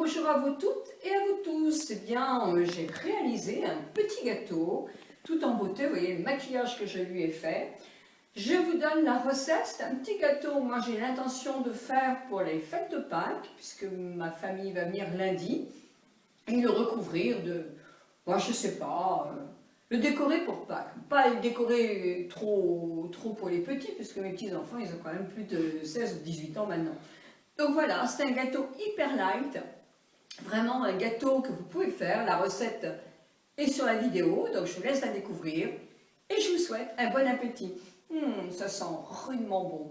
Bonjour à vous toutes et à vous tous. Eh bien, j'ai réalisé un petit gâteau, tout en beauté. Vous voyez le maquillage que je lui ai fait. Je vous donne la recette. C'est un petit gâteau, moi j'ai l'intention de faire pour les fêtes de Pâques, puisque ma famille va venir lundi, et le recouvrir de, moi je sais pas, le décorer pour Pâques. Pas le décorer trop pour les petits, puisque mes petits-enfants, ils ont quand même plus de 16 ou 18 ans maintenant. Donc voilà, c'est un gâteau hyper light, vraiment un gâteau que vous pouvez faire. La recette est sur la vidéo, donc je vous laisse la découvrir. Et je vous souhaite un bon appétit. Ça sent rudement bon.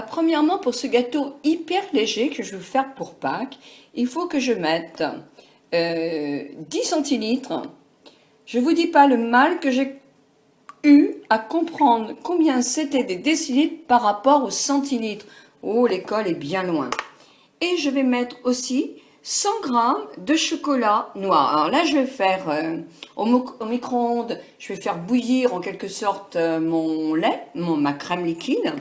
Premièrement, pour ce gâteau hyper léger que je veux faire pour Pâques, il faut que je mette 10 centilitres. Je ne vous dis pas le mal que j'ai eu à comprendre combien c'était des décilitres par rapport aux centilitres. Oh, l'école est bien loin. Et je vais mettre aussi 100 g de chocolat noir. Alors là, je vais faire au micro-ondes, je vais faire bouillir en quelque sorte mon lait, ma crème liquide.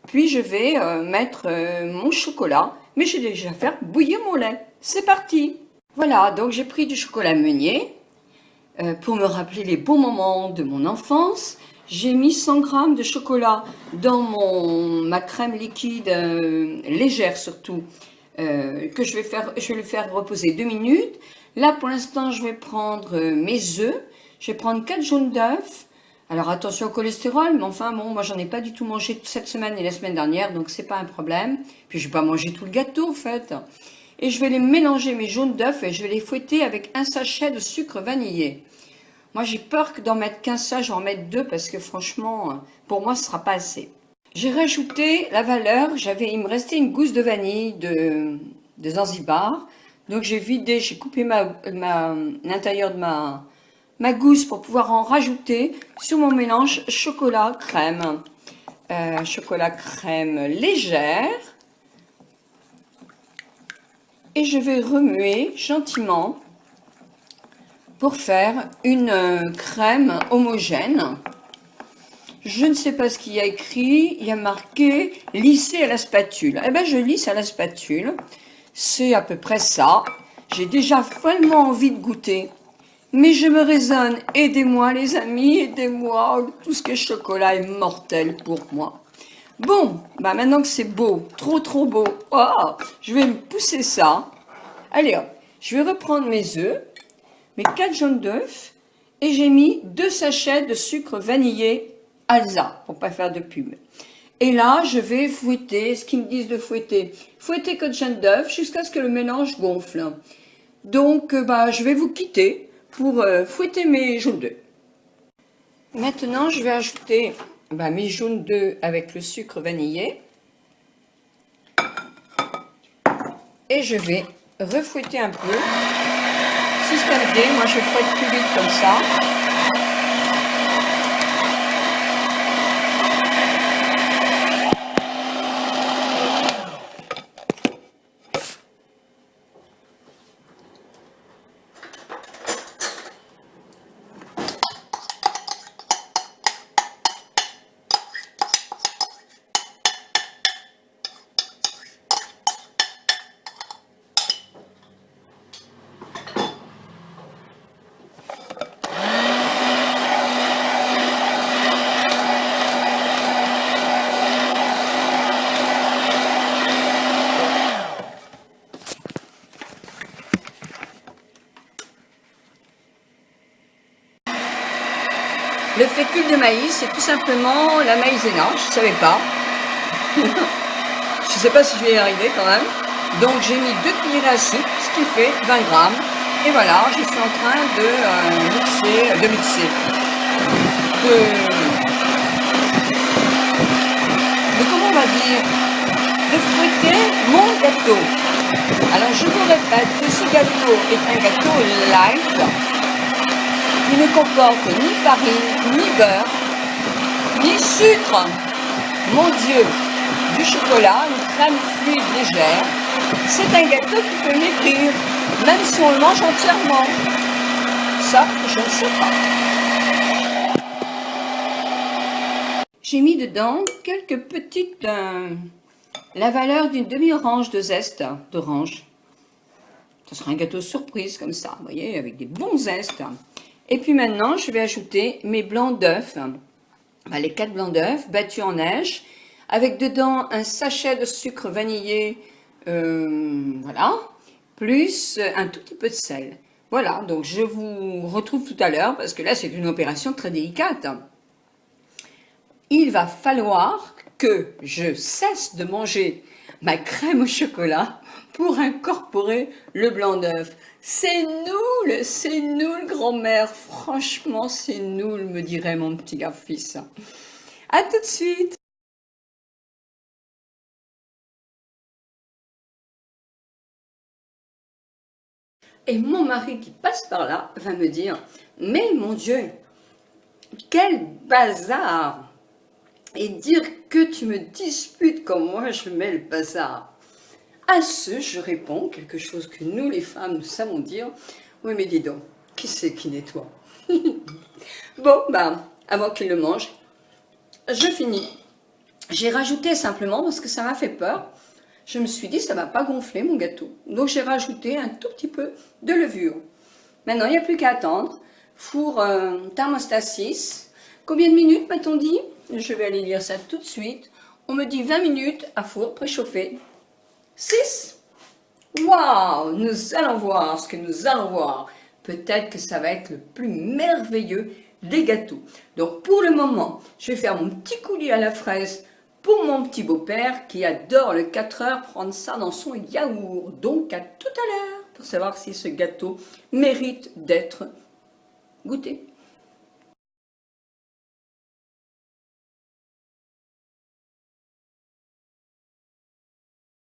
Puis je vais mettre mon chocolat, mais je vais déjà faire bouillir mon lait. C'est parti! Voilà, donc j'ai pris du chocolat Meunier pour me rappeler les bons moments de mon enfance. J'ai mis 100 g de chocolat dans ma crème liquide légère surtout, que je vais le faire reposer 2 minutes. Là pour l'instant je vais prendre mes œufs, je vais prendre 4 jaunes d'œufs. Alors attention au cholestérol, mais enfin bon, moi j'en ai pas du tout mangé cette semaine et la semaine dernière, donc c'est pas un problème. Puis je vais pas manger tout le gâteau en fait. Et je vais les mélanger, mes jaunes d'œufs, et je vais les fouetter avec un sachet de sucre vanillé. Moi j'ai peur que d'en mettre qu'un seul, j'en mette 2 parce que franchement, pour moi ce sera pas assez. J'ai rajouté la valeur, il me restait une gousse de vanille de Zanzibar. Donc j'ai vidé, j'ai coupé l'intérieur de ma gousse pour pouvoir en rajouter sur mon mélange chocolat crème. Chocolat crème légère. Et je vais remuer gentiment pour faire une crème homogène. Je ne sais pas ce qu'il y a écrit, il y a marqué lisser à la spatule. Eh bien je lisse à la spatule, c'est à peu près ça. J'ai déjà follement envie de goûter. Mais je me raisonne, aidez-moi les amis, aidez-moi, tout ce qui est chocolat est mortel pour moi. Bon, bah maintenant que c'est beau, trop beau, je vais me pousser ça. Allez hop, je vais reprendre mes œufs, mes 4 jaunes d'œufs, et j'ai mis 2 sachets de sucre vanillé Alsa, pour pas faire de pub. Et là, je vais fouetter, ce qu'ils me disent de fouetter 4 jaunes d'œufs jusqu'à ce que le mélange gonfle. Donc, je vais vous quitter pour fouetter mes jaunes d'œufs. Maintenant, je vais ajouter mes jaunes d'œufs avec le sucre vanillé. Et je vais refouetter un peu. Système D, moi je fouette plus vite comme ça. Le fécule de maïs, c'est tout simplement la maïzena, je ne savais pas. Je ne sais pas si je vais y arriver quand même. Donc j'ai mis 2 cuillères à soupe, ce qui fait 20 grammes. Et voilà, je suis en train de comment on va dire, de fouetter mon gâteau. Alors je vous répète que ce gâteau est un gâteau light, qui ne comporte ni farine, ni beurre, ni sucre. Mon Dieu, du chocolat, une crème fluide légère, C'est un gâteau qui peut maigrir, même si on le mange entièrement. Ça, je ne sais pas. J'ai mis dedans quelques petites... la valeur d'une demi-orange de zeste d'orange. Ce sera un gâteau surprise comme ça, vous voyez, avec des bons zestes. Et puis maintenant, je vais ajouter mes blancs d'œufs. Les 4 blancs d'œufs battus en neige, avec dedans un sachet de sucre vanillé, voilà, plus un tout petit peu de sel. Voilà, donc je vous retrouve tout à l'heure, parce que là, c'est une opération très délicate. Il va falloir que je cesse de manger ma crème au chocolat pour incorporer le blanc d'œuf. C'est nul, grand-mère. Franchement, c'est nul, me dirait mon petit gars-fils. À tout de suite. Et mon mari qui passe par là va me dire, mais mon Dieu, quel bazar! Et dire que tu me disputes comme moi je mets le bazar. À ce, je réponds quelque chose que nous les femmes nous savons dire. Oui mais dis donc, qui c'est qui nettoie? Bon, avant qu'il le mange, je finis. J'ai rajouté simplement, parce que ça m'a fait peur, je me suis dit ça va pas gonfler mon gâteau. Donc j'ai rajouté un tout petit peu de levure. Maintenant, il n'y a plus qu'à attendre. Four thermostat 6. Combien de minutes m'a-t-on dit? Je vais aller lire ça tout de suite. On me dit 20 minutes à four préchauffé. 6. Waouh! Nous allons voir ce que nous allons voir. Peut-être que ça va être le plus merveilleux des gâteaux. Donc pour le moment, je vais faire mon petit coulis à la fraise pour mon petit beau-père qui adore le 4 heures prendre ça dans son yaourt. Donc à tout à l'heure pour savoir si ce gâteau mérite d'être goûté.